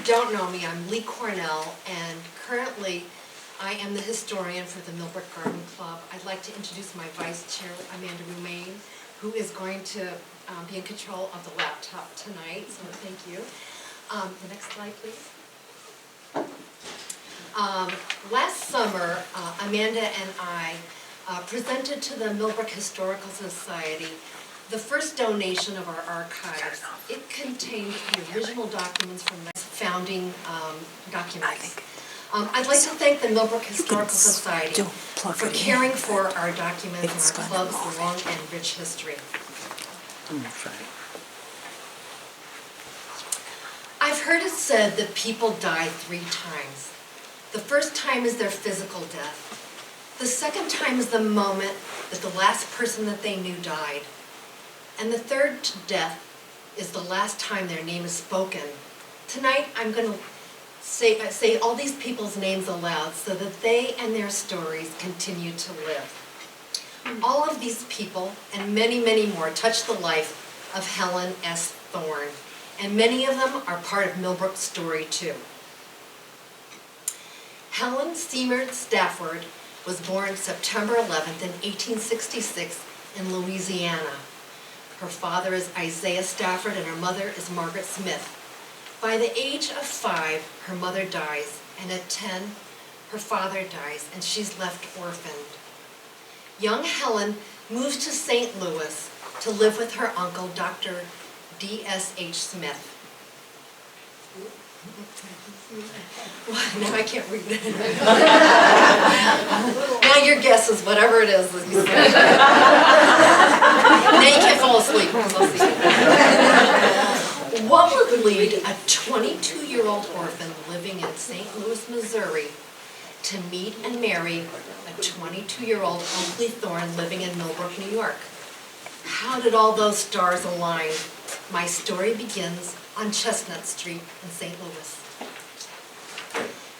don't know me, I'm Lea Cornell, and currently I am the historian for the Millbrook Garden Club. I'd like to introduce my vice chair, Amanda Romaine, who is going to be in control of the laptop tonight, so thank you. The next slide, please. Last summer, Amanda and I presented to the Millbrook Historical Society the first donation of our archives. It contained the original documents from the founding documents. I'd like to thank the Millbrook Historical Society for caring for our documents and our club's long and rich history. I've heard it said that people die 3 times. The first time is their physical death. The second time is the moment that the last person that they knew died. And the third death is the last time their name is spoken. Tonight I'm going to say all these people's names aloud so that they and their stories continue to live. All of these people and many, many more touch the life of Helen S Thorne, and many of them are part of Millbrook's story too. Helen Seymour Stafford was born September 11th in 1866 in Louisiana. Her father is Isaiah Stafford and her mother is Margaret Smith. By the age of 5, her mother dies, and at 10, her father dies, and she's left orphaned. Young Helen moves to St. Louis to live with her uncle, Dr. D.S.H. Smith. Now I can't read it. Now your guess is whatever it is that you said. Now you can't fall asleep. What would lead a 22-year-old orphan living in St. Louis, Missouri to meet and marry a 22-year-old Oakley Thorne living in Millbrook, New York? How did all those stars align? My story begins on Chestnut Street in St. Louis.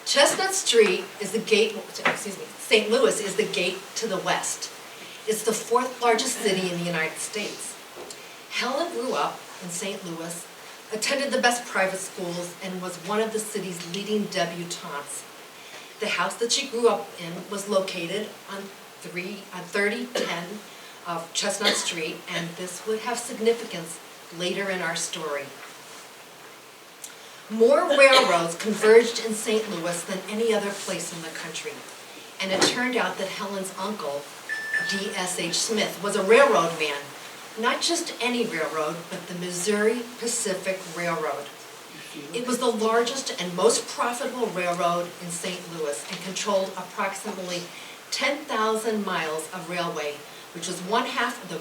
Chestnut Street is the gate, St. Louis is the gate to the west. It's the 4th largest city in the United States. Helen grew up in St. Louis, attended the best private schools, and was one of the city's leading debutantes. The house that she grew up in was located on 3010 of Chestnut Street, and this would have significance later in our story. More railroads converged in St. Louis than any other place in the country, and it turned out that Helen's uncle, D.S.H. Smith, was a railroad man. Not just any railroad, but the Missouri Pacific Railroad. It was the largest and most profitable railroad in St. Louis and controlled approximately 10,000 miles of railway, which was 1/2 of the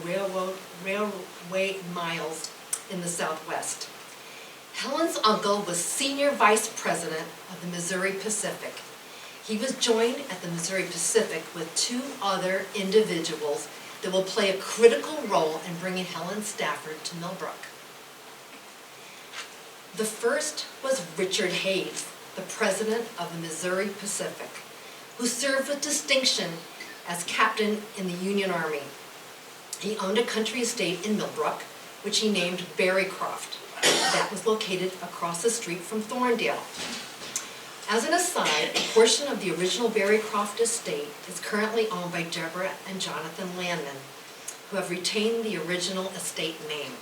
railway miles in the Southwest. Helen's uncle was senior vice president of the Missouri Pacific. He was joined at the Missouri Pacific with 2 other individuals that will play a critical role in bringing Helen Stafford to Millbrook. The first was Richard Hayes, the president of the Missouri Pacific, who served with distinction as captain in the Union Army. He owned a country estate in Millbrook, which he named Barrycroft. That was located across the street from Thorndale. As an aside, a portion of the original Barrycroft estate is currently owned by Deborah and Jonathan Landman, who have retained the original estate name.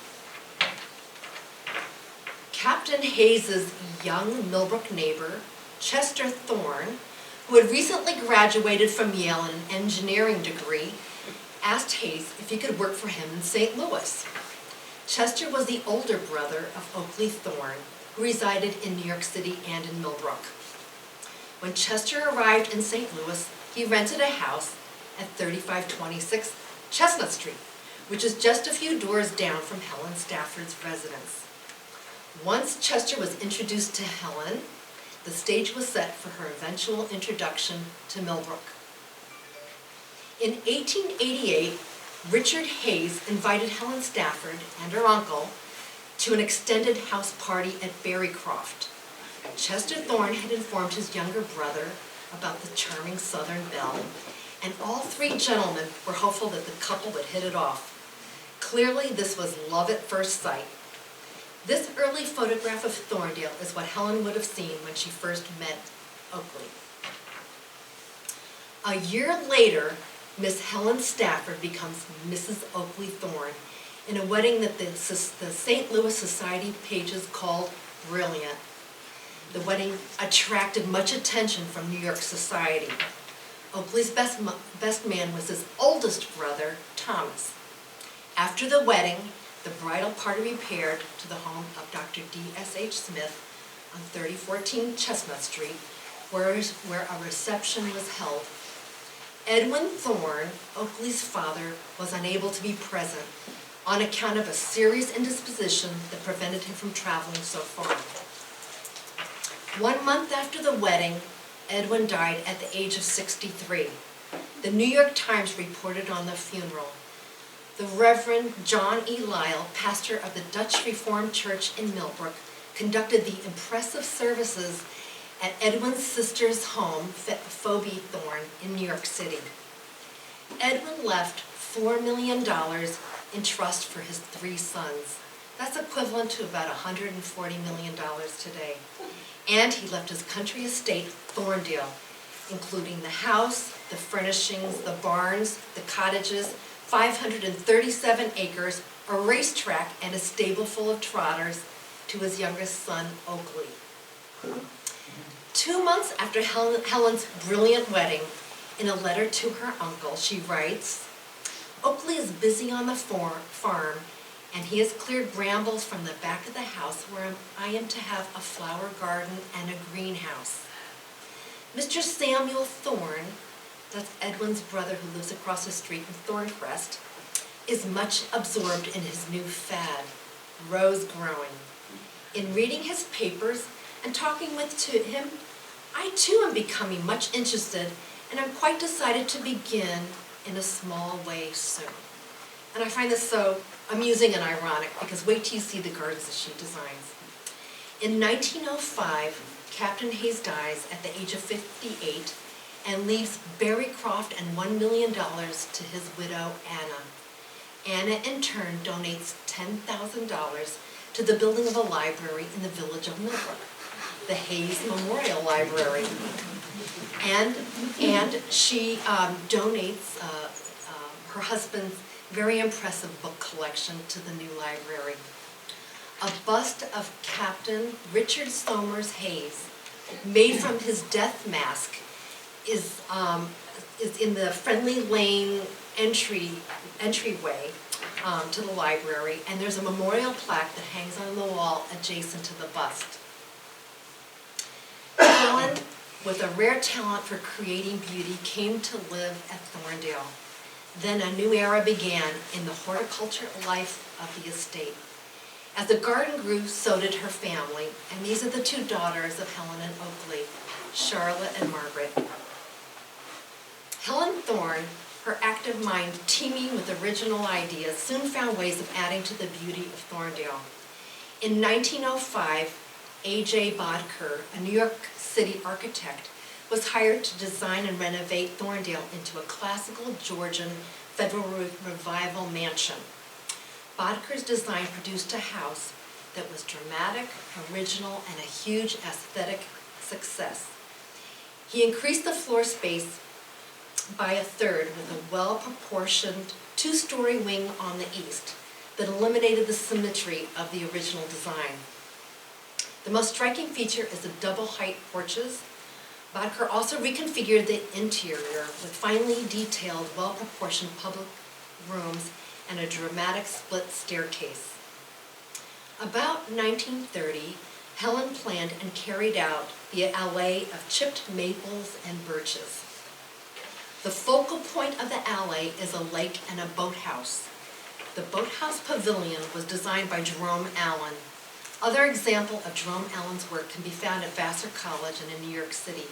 Captain Hayes's young Millbrook neighbor, Chester Thorne, who had recently graduated from Yale in an engineering degree, asked Hayes if he could work for him in St. Louis. Chester was the older brother of Oakley Thorne, who resided in New York City and in Millbrook. When Chester arrived in St. Louis, he rented a house at 3526 Chestnut Street, which is just a few doors down from Helen Stafford's residence. Once Chester was introduced to Helen, the stage was set for her eventual introduction to Millbrook. In 1888, Richard Hayes invited Helen Stafford and her uncle to an extended house party at Barrycroft. Chester Thorne had informed his younger brother about the charming Southern belle, and all 3 gentlemen were hopeful that the couple would hit it off. Clearly, this was love at first sight. This early photograph of Thorndale is what Helen would have seen when she first met Oakley. A year later, Miss Helen Stafford becomes Mrs. Oakley Thorne in a wedding that the St. Louis Society pages called brilliant. The wedding attracted much attention from New York society. Oakley's best man was his oldest brother, Thomas. After the wedding, the bridal party repaired to the home of Dr. D.S.H. Smith on 3014 Chestnut Street, where a reception was held. Edwin Thorne, Oakley's father, was unable to be present on account of a serious indisposition that prevented him from traveling so far. 1 month after the wedding, Edwin died at the age of 63. The New York Times reported on the funeral. The Reverend John E. Lyle, pastor of the Dutch Reformed Church in Millbrook, conducted the impressive services at Edwin's sister's home, Phoebe Thorne, in New York City. Edwin left $4 million in trust for his 3 sons. That's equivalent to about $140 million today. And he left his country estate, Thorndale, including the house, the furnishings, the barns, the cottages, 537 acres, a racetrack, and a stable full of trotters to his youngest son, Oakley. 2 months after Helen's brilliant wedding, in a letter to her uncle, she writes, "Oakley is busy on the farm, and he has cleared brambles from the back of the house where I am to have a flower garden and a greenhouse. Mr. Samuel Thorne," that's Edwin's brother who lives across the street in Thorncrest, "is much absorbed in his new fad, rose growing. In reading his papers and talking to him, I too am becoming much interested, and I'm quite decided to begin in a small way soon." And I find this so amusing and ironic, because wait till you see the gardens that she designs. In 1905, Captain Hayes dies at the age of 58 and leaves Barrycroft and $1 million to his widow, Anna. Anna, in turn, donates $10,000 to the building of a library in the village of Millbrook, the Hayes Memorial Library. And she donates her husband's very impressive book collection to the new library. A bust of Captain Richard Somers Hayes, made from his death mask, is in the Friendly Lane entryway to the library, and there's a memorial plaque that hangs on the wall adjacent to the bust. Helen, with a rare talent for creating beauty, came to live at Thorndale. Then a new era began in the horticultural life of the estate. As the garden grew, so did her family, and these are the 2 daughters of Helen and Oakley, Charlotte and Margaret. Helen Thorne, her active mind teeming with original ideas, soon found ways of adding to the beauty of Thorndale. In 1905, A.J. Bodker, a New York City architect, was hired to design and renovate Thorndale into a classical Georgian Federal Revival mansion. Bodker's design produced a house that was dramatic, original, and a huge aesthetic success. He increased the floor space by 1/3 with a well-proportioned 2-story wing on the east that eliminated the symmetry of the original design. The most striking feature is the double-height porches. Bodker also reconfigured the interior with finely detailed, well-proportioned public rooms and a dramatic split staircase. About 1930, Helen planned and carried out the alley of chipped maples and birches. The focal point of the alley is a lake and a boathouse. The boathouse pavilion was designed by Jerome Allen. Other example of Jerome Allen's work can be found at Vassar College and in New York City.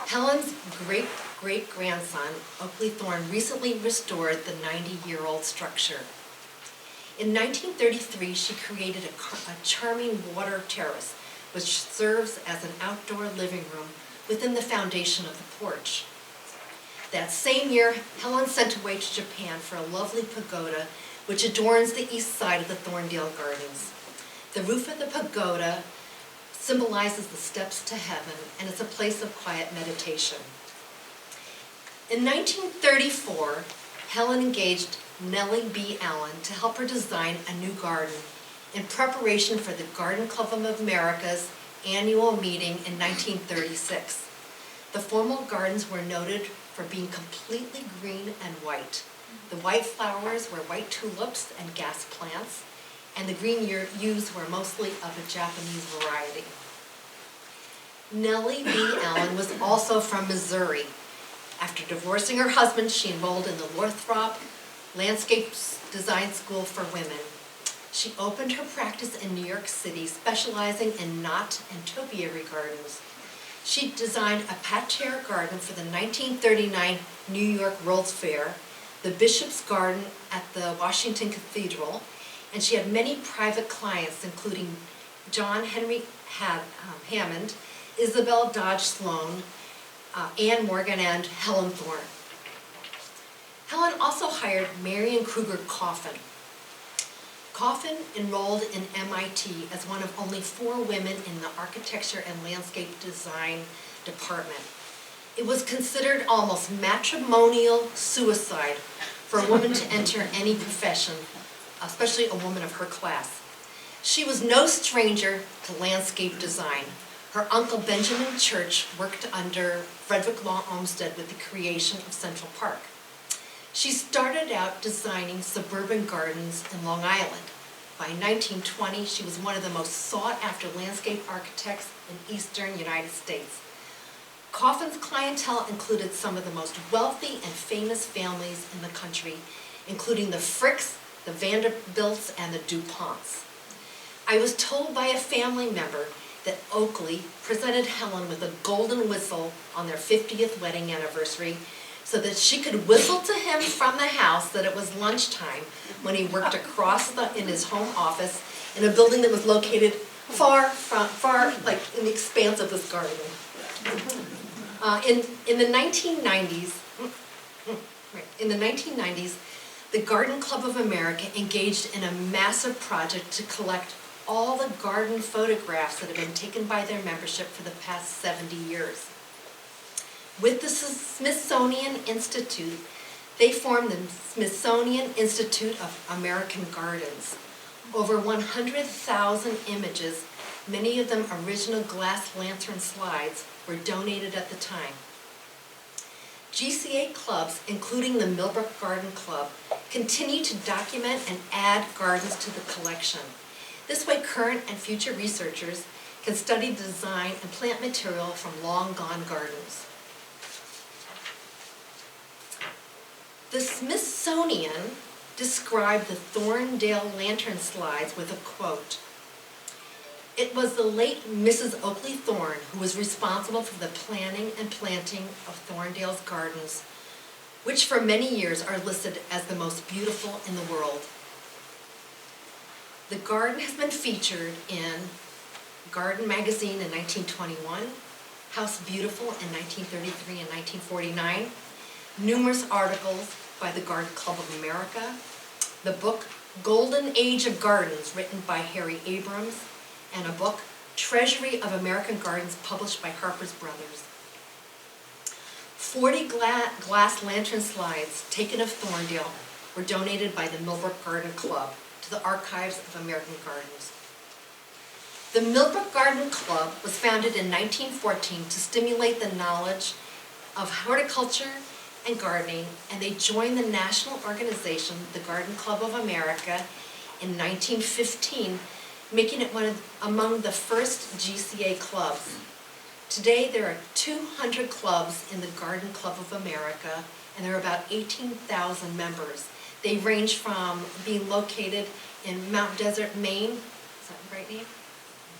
Helen's great-great-grandson, Oakley Thorne, recently restored the 90-year-old structure. In 1933, she created a charming water terrace, which serves as an outdoor living room within the foundation of the porch. That same year, Helen sent away to Japan for a lovely pagoda, which adorns the east side of the Thorndale Gardens. The roof of the pagoda symbolizes the steps to heaven, and it's a place of quiet meditation. In 1934, Helen engaged Nellie B. Allen to help her design a new garden in preparation for the Garden Club of America's annual meeting in 1936. The formal gardens were noted for being completely green and white. The white flowers were white tulips and gas plants, and the green yews were mostly of a Japanese variety. Nellie B. Allen was also from Missouri. After divorcing her husband, she enrolled in the Lothrop Landscape Design School for Women. She opened her practice in New York City, specializing in knot and topiary gardens. She designed a parterre garden for the 1939 New York World's Fair, the Bishop's Garden at the Washington Cathedral, and she had many private clients, including John Henry Hammond, Isabel Dodge Sloan, Anne Morgan, and Helen Thorne. Helen also hired Marion Kruger Coffin. Coffin enrolled in MIT as one of only 4 women in the architecture and landscape design department. It was considered almost matrimonial suicide for a woman to enter any profession, especially a woman of her class. She was no stranger to landscape design. Her uncle Benjamin Church worked under Frederick Law Olmsted with the creation of Central Park. She started out designing suburban gardens in Long Island. By 1920, she was one of the most sought-after landscape architects in eastern United States. Coffin's clientele included some of the most wealthy and famous families in the country, including the Fricks, the Vanderbilts, and the DuPonts. I was told by a family member that Oakley presented Helen with a golden whistle on their 50th wedding anniversary so that she could whistle to him from the house that it was lunchtime when he worked in his home office in a building that was located far, like in the expanse of this garden. In the 1990s, the Garden Club of America engaged in a massive project to collect all the garden photographs that have been taken by their membership for the past 70 years. With the Smithsonian Institute, they formed the Smithsonian Institute of American Gardens. Over 100,000 images, many of them original glass lantern slides, were donated at the time. GCA clubs, including the Millbrook Garden Club, continue to document and add gardens to the collection. This way, current and future researchers can study the design and plant material from long-gone gardens. The Smithsonian described the Thorndale lantern slides with a quote. It was the late Mrs. Oakley Thorne who was responsible for the planning and planting of Thorndale's gardens, which for many years are listed as the most beautiful in the world. The garden has been featured in Garden Magazine in 1921, House Beautiful in 1933 and 1949, numerous articles by the Garden Club of America, the book Golden Age of Gardens, written by Harry Abrams, and a book, Treasury of American Gardens, published by Harper's Brothers. 40 glass lantern slides taken of Thorndale were donated by the Millbrook Garden Club to the Archives of American Gardens. The Millbrook Garden Club was founded in 1914 to stimulate the knowledge of horticulture and gardening, and they joined the national organization, the Garden Club of America, in 1915, making it among the first GCA clubs. Today, there are 200 clubs in the Garden Club of America, and there are about 18,000 members. They range from being located in Mount Desert, Maine, is that the right name?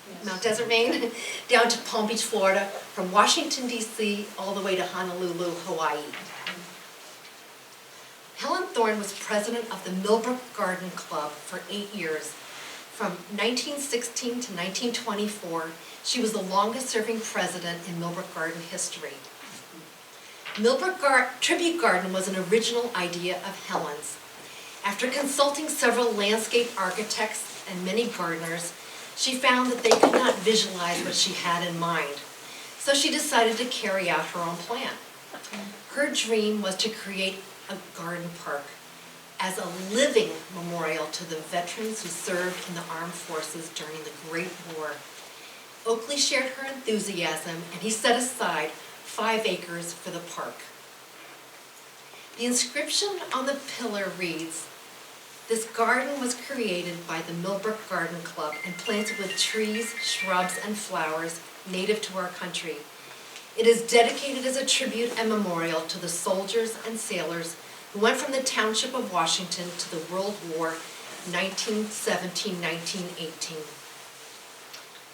Yes. Mount Desert, Maine, down to Palm Beach, Florida, from Washington, D.C., all the way to Honolulu, Hawaii. Helen Thorne was president of the Millbrook Garden Club for 8 years. From 1916 to 1924, she was the longest-serving president in Millbrook Garden history. Millbrook Tribute Garden was an original idea of Helen's. After consulting several landscape architects and many gardeners, she found that they could not visualize what she had in mind. So she decided to carry out her own plan. Her dream was to create a garden park as a living memorial to the veterans who served in the armed forces during the Great War. Oakley shared her enthusiasm, and he set aside 5 acres for the park. The inscription on the pillar reads, "This garden was created by the Millbrook Garden Club and planted with trees, shrubs, and flowers native to our country. It is dedicated as a tribute and memorial to the soldiers and sailors who went from the township of Washington to the World War 1917-1918.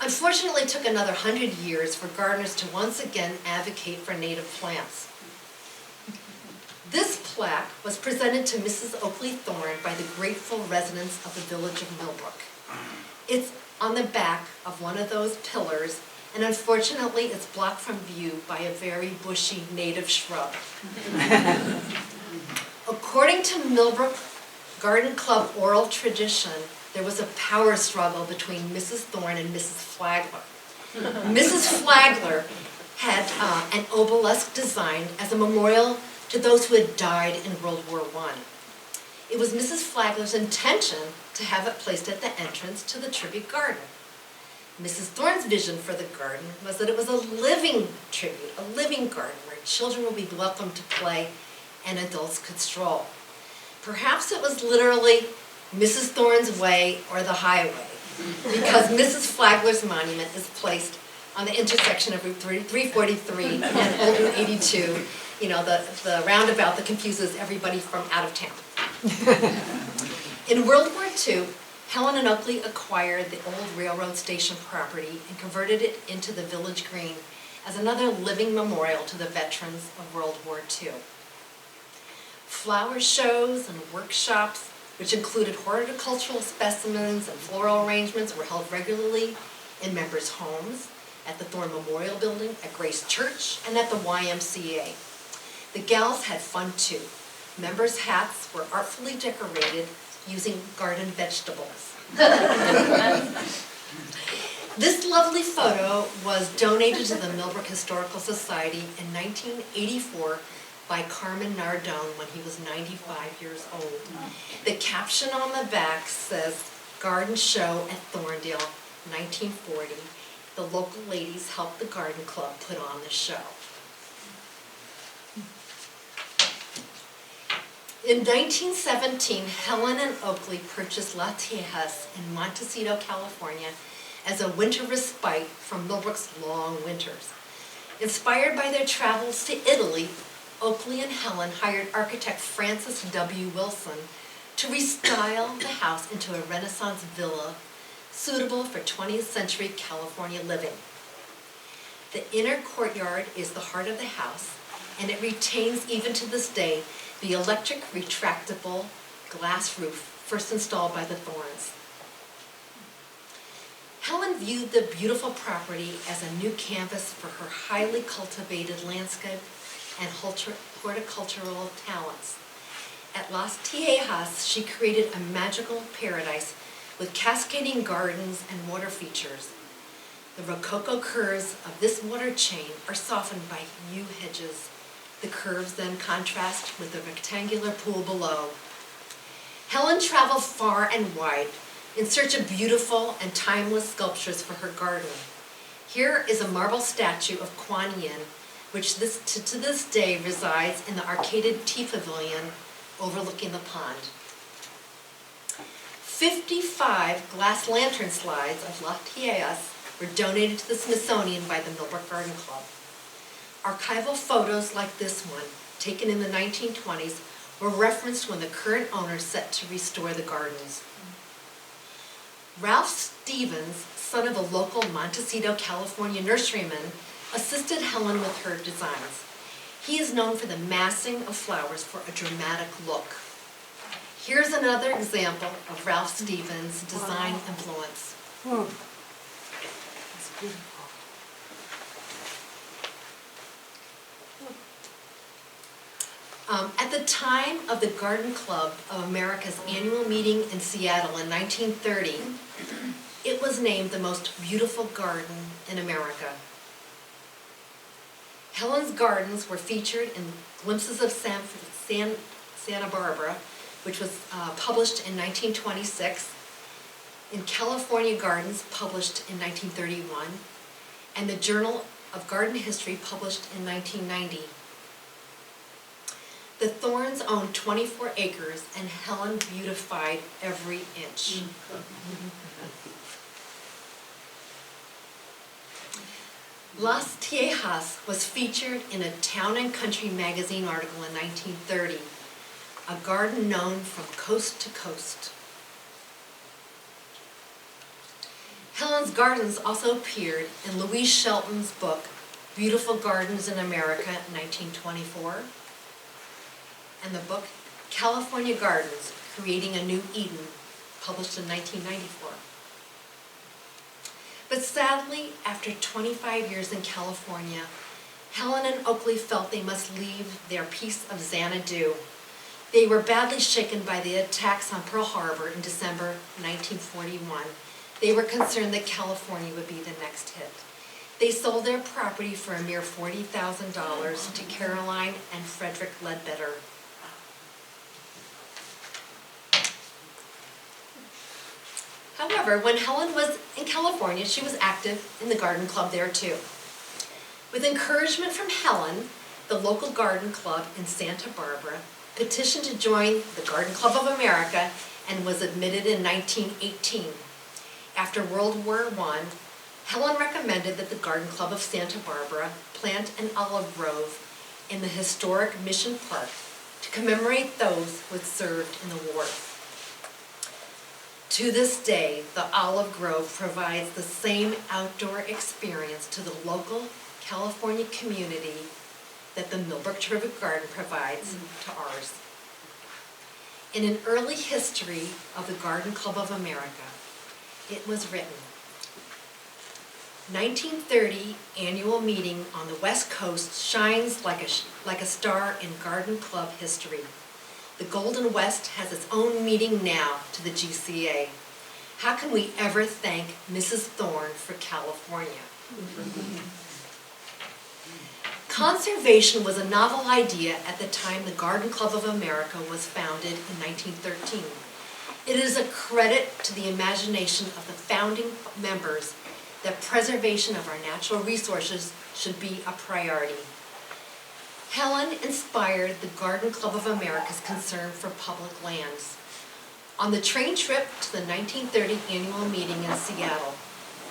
Unfortunately, it took another 100 years for gardeners to once again advocate for native plants. This plaque was presented to Mrs. Oakley Thorne by the grateful residents of the village of Millbrook. It's on the back of one of those pillars, and unfortunately, it's blocked from view by a very bushy native shrub. According to Millbrook Garden Club oral tradition, there was a power struggle between Mrs. Thorne and Mrs. Flagler. Mrs. Flagler had an obelisk designed as a memorial to those who had died in World War I. It was Mrs. Flagler's intention to have it placed at the entrance to the tribute garden. Mrs. Thorne's vision for the garden was that it was a living tribute, a living garden where children would be welcome to play and adults could stroll. Perhaps it was literally Mrs. Thorne's way or the highway, because Mrs. Flagler's monument is placed on the intersection of Route 343 and Old Route 82, you know, the roundabout that confuses everybody from out of town. In World War II, Helen and Oakley acquired the old railroad station property and converted it into the village green as another living memorial to the veterans of World War II. Flower shows and workshops, which included horticultural specimens and floral arrangements, were held regularly in members' homes, at the Thorne Memorial Building, at Grace Church, and at the YMCA. The gals had fun too. Members' hats were artfully decorated using garden vegetables. This lovely photo was donated to the Millbrook Historical Society in 1984 by Carmen Nardone when he was 95 years old. The caption on the back says, "Garden Show at Thorndale, 1940. The local ladies helped the garden club put on the show." In 1917, Helen and Oakley purchased La Tijus in Montecito, California, as a winter respite from Millbrook's long winters. Inspired by their travels to Italy, Oakley and Helen hired architect Francis W. Wilson to restyle the house into a Renaissance villa suitable for 20th century California living. The inner courtyard is the heart of the house, and it retains even to this day the electric retractable glass roof first installed by the Thornes. Helen viewed the beautiful property as a new canvas for her highly cultivated landscape and horticultural talents. At Las Tijas, she created a magical paradise with cascading gardens and water features. The rococo curves of this water chain are softened by yew hedges. The curves then contrast with the rectangular pool below. Helen traveled far and wide in search of beautiful and timeless sculptures for her garden. Here is a marble statue of Kuan Yin, which to this day resides in the arcaded tea pavilion overlooking the pond. 55 glass lantern slides of La Tijas were donated to the Smithsonian by the Millbrook Garden Club. Archival photos like this one, taken in the 1920s, were referenced when the current owner set to restore the gardens. Ralph Stevens, son of a local Montecito, California nurseryman, assisted Helen with her designs. He is known for the massing of flowers for a dramatic look. Here's another example of Ralph Stevens' design influence. That's beautiful. At the time of the Garden Club of America's annual meeting in Seattle in 1930, it it was named the most beautiful garden in America. Helen's gardens were featured in Glimpses of Santa Barbara, which was published in 1926, in California Gardens, published in 1931, and the Journal of Garden History, published in 1990. The Thornes owned 24 acres, and Helen beautified every inch. Las Tijus was featured in a Town and Country magazine article in 1930, a garden known from coast to coast. Helen's gardens also appeared in Louise Shelton's book, Beautiful Gardens in America, 1924, and the book, California Gardens, Creating a New Eden, published in 1994. But sadly, after 25 years in California, Helen and Oakley felt they must leave their piece of Xanadu. They were badly shaken by the attacks on Pearl Harbor in December 1941. They were concerned that California would be the next hit. They sold their property for a mere $40,000 to Caroline and Frederick Ledbetter. However, when Helen was in California, she was active in the garden club there too. With encouragement from Helen, the local garden club in Santa Barbara petitioned to join the Garden Club of America and was admitted in 1918. After World War I, Helen recommended that the Garden Club of Santa Barbara plant an olive grove in the historic Mission Park to commemorate those who had served in the war. To this day, the olive grove provides the same outdoor experience to the local California community that the Millbrook Garden provides to ours. In an early history of the Garden Club of America, it was written, 1930 annual meeting on the West Coast shines like a star in garden club history. The Golden West has its own meeting now to the GCA. How can we ever thank Mrs. Thorne for California? Conservation was a novel idea at the time the Garden Club of America was founded in 1913. It is a credit to the imagination of the founding members that preservation of our natural resources should be a priority. Helen inspired the Garden Club of America's concern for public lands. On the train trip to the 1930 annual meeting in Seattle,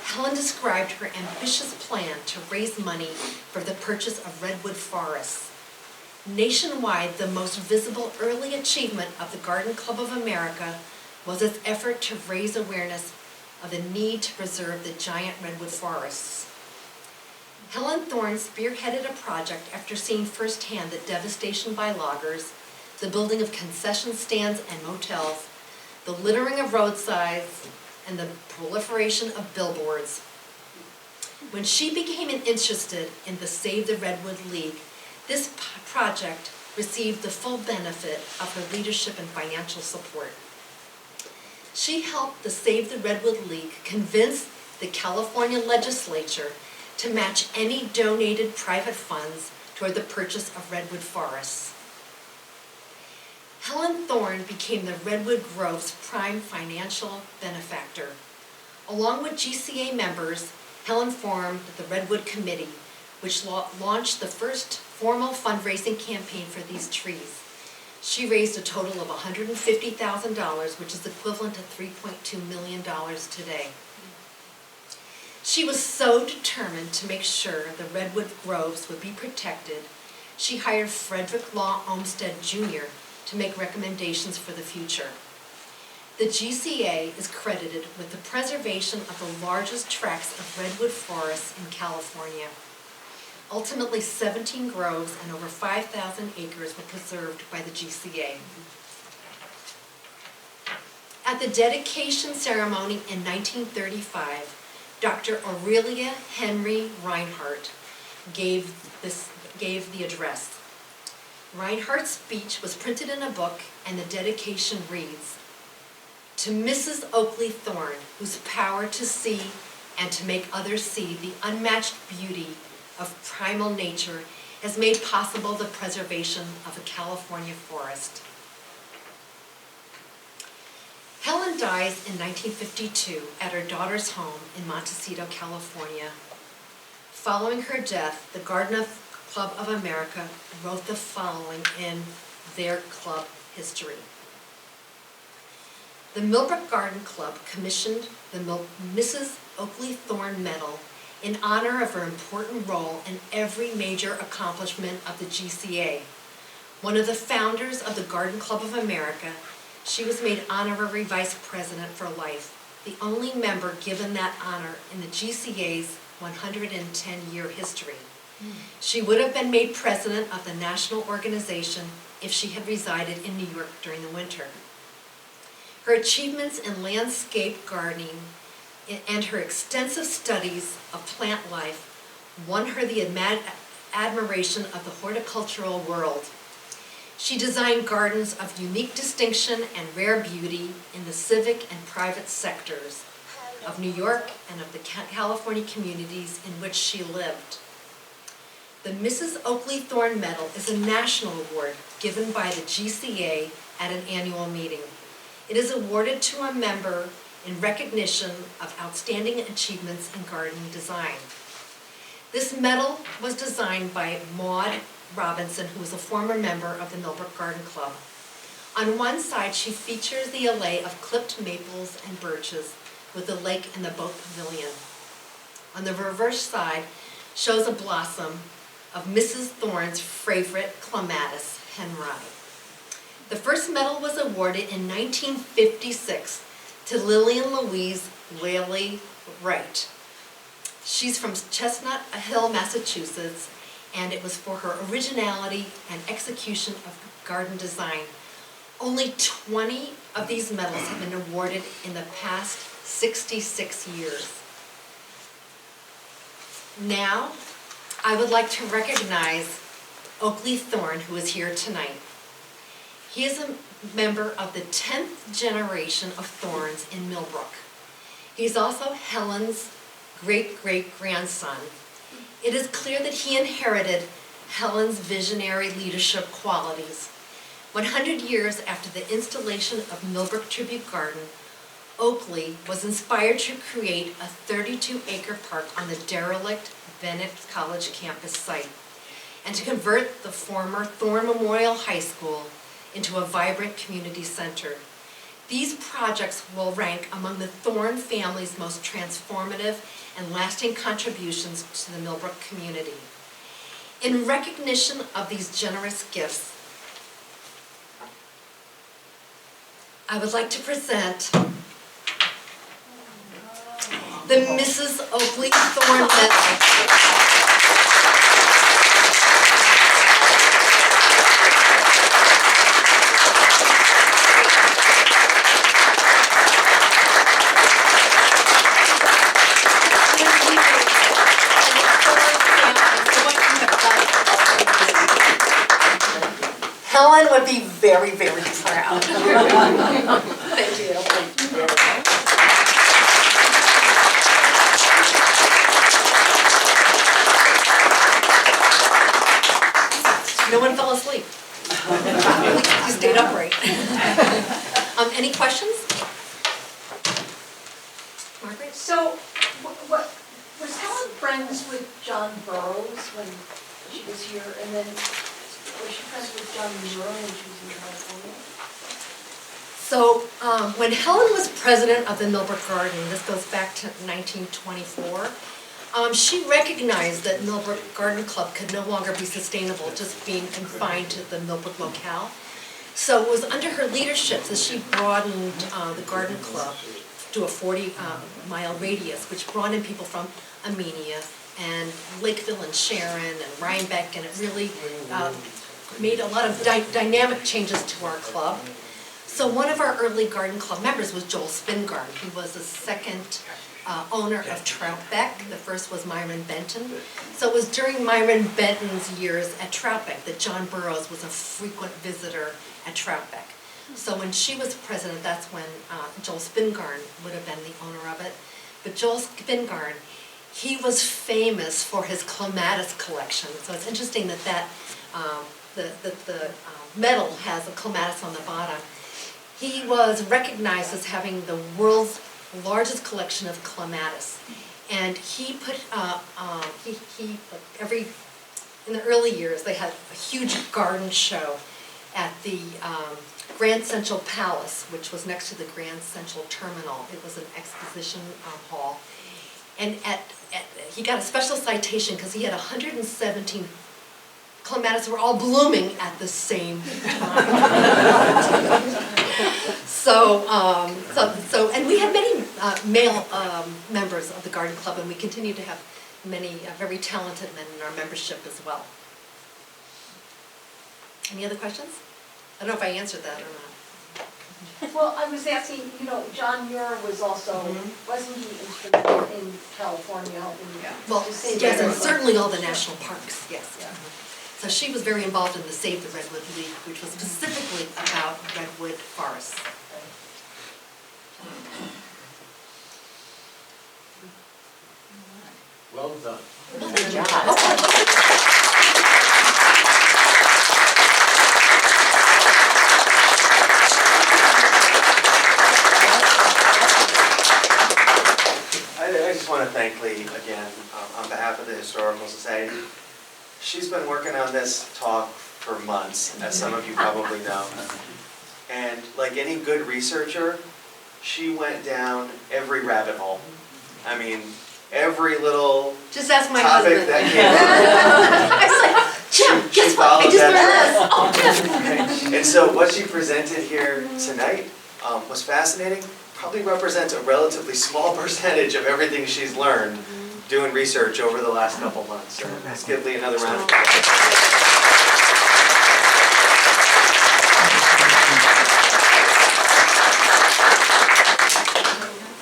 Helen described her ambitious plan to raise money for the purchase of redwood forests. Nationwide, the most visible early achievement of the Garden Club of America was its effort to raise awareness of the need to preserve the giant redwood forests. Helen Thorne spearheaded a project after seeing firsthand the devastation by loggers, the building of concession stands and motels, the littering of roadsides, and the proliferation of billboards. When she became interested in the Save the Redwood League, this project received the full benefit of her leadership and financial support. She helped the Save the Redwood League convince the California legislature to match any donated private funds toward the purchase of redwood forests. Helen Thorne became the Redwood Grove's prime financial benefactor. Along with GCA members, Helen formed the Redwood Committee, which launched the first formal fundraising campaign for these trees. She raised a total of $150,000, which is equivalent to $3.2 million today. She was so determined to make sure the redwood groves would be protected, she hired Frederick Law Olmsted Jr. to make recommendations for the future. The GCA is credited with the preservation of the largest tracts of redwood forests in California. Ultimately, 17 groves and over 5,000 acres were preserved by the GCA. At the dedication ceremony in 1935, Dr. Aurelia Henry Reinhardt gave the address. Reinhardt's speech was printed in a book, and the dedication reads, To Mrs. Oakley Thorne, whose power to see and to make others see the unmatched beauty of primal nature has made possible the preservation of a California forest. Helen dies in 1952 at her daughter's home in Montecito, California. Following her death, the Garden Club of America wrote the following in their club history. The Millbrook Garden Club commissioned the Mrs. Oakley Thorne Medal in honor of her important role in every major accomplishment of the GCA. One of the founders of the Garden Club of America, she was made honorary vice president for life, the only member given that honor in the GCA's 110-year history. She would have been made president of the national organization if she had resided in New York during the winter. Her achievements in landscape gardening and her extensive studies of plant life won her the admiration of the horticultural world. She designed gardens of unique distinction and rare beauty in the civic and private sectors of New York and of the California communities in which she lived. The Mrs. Oakley Thorne Medal is a national award given by the GCA at an annual meeting. It is awarded to a member in recognition of outstanding achievements in gardening design. This medal was designed by Maud Robinson, who was a former member of the Millbrook Garden Club. On one side, she features the alley of clipped maples and birches with the lake and the boat pavilion. On the reverse side shows a blossom of Mrs. Thorne's favorite clematis, Henry. The first medal was awarded in 1956 to Lillian Louise Whaley Wright. She's from Chestnut Hill, Massachusetts, and it was for her originality and execution of garden design. Only 20 of these medals have been awarded in the past 66 years. Now, I would like to recognize Oakley Thorne, who is here tonight. He is a member of the 10th generation of Thornes in Millbrook. He's also Helen's great-great-grandson. It is clear that he inherited Helen's visionary leadership qualities. 100 years after the installation of Millbrook Tribute Garden, Oakley was inspired to create a 32-acre park on the derelict Bennett College campus site and to convert the former Thorne Memorial High School into a vibrant community center. These projects will rank among the Thorne family's most transformative and lasting contributions to the Millbrook community. In recognition of these generous gifts, I would like to present the Mrs. Oakley Thorne Medal. Helen would be very, very proud. Thank you. No one fell asleep. You stayed upright. Any questions? Margaret? So, what was Helen friends with John Burroughs when she was here, and then was she friends with John Monroe when she was in California? So, when Helen was president of the Millbrook Garden, this goes back to 1924, she recognized that Millbrook Garden Club could no longer be sustainable just being confined to the Millbrook locale. So it was under her leadership that she broadened the garden club to a 40-mile radius, which brought in people from Amenia and Lakeville and Sharon and Rhinebeck, and it really made a lot of dynamic changes to our club. So one of our early garden club members was Joel Spingarn. He was the second owner of Troutbeck. The first was Myron Benton. So it was during Myron Benton's years at Troutbeck that John Burroughs was a frequent visitor at Troutbeck. So when she was president, that's when Joel Spingarn would have been the owner of it. But Joel Spingarn, he was famous for his clematis collection. So it's interesting that the medal has a clematis on the bottom. He was recognized as having the world's largest collection of clematis. And he put, in the early years, they had a huge garden show at the Grand Central Palace, which was next to the Grand Central Terminal. It was an exposition hall. And he got a special citation because he had 117 clematis were all blooming at the same time. And we had many male members of the garden club, and we continue to have many very talented men in our membership as well. Any other questions? I don't know if I answered that or not. Well, I was asking, John Muir was also, wasn't he instrumental in California helping Well, to save yes, and redwood? certainly all the national parks, yes. Yeah. So she was very involved in the Save the Redwood League, which was specifically about redwood forests. Well done. Good job. I just want to thank Lea again on behalf of the Historical Society. She's been working on this talk for months, as some of you probably know. And like any good researcher, she went down every rabbit hole. I mean, every little Just ask my topic husband. that came up. I was like, Jim, She guess what? I followed just that learned this. Oh, Jim. And so what she presented here tonight was fascinating. Probably represents a relatively small percentage of everything she's learned doing research over the last couple months. So let's give Lea another round of applause.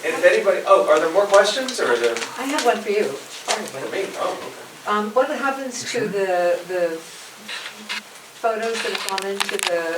And if anybody, are there more questions or are there? I have one for you. For me? Oh, okay. What happens to the photos that have gone into the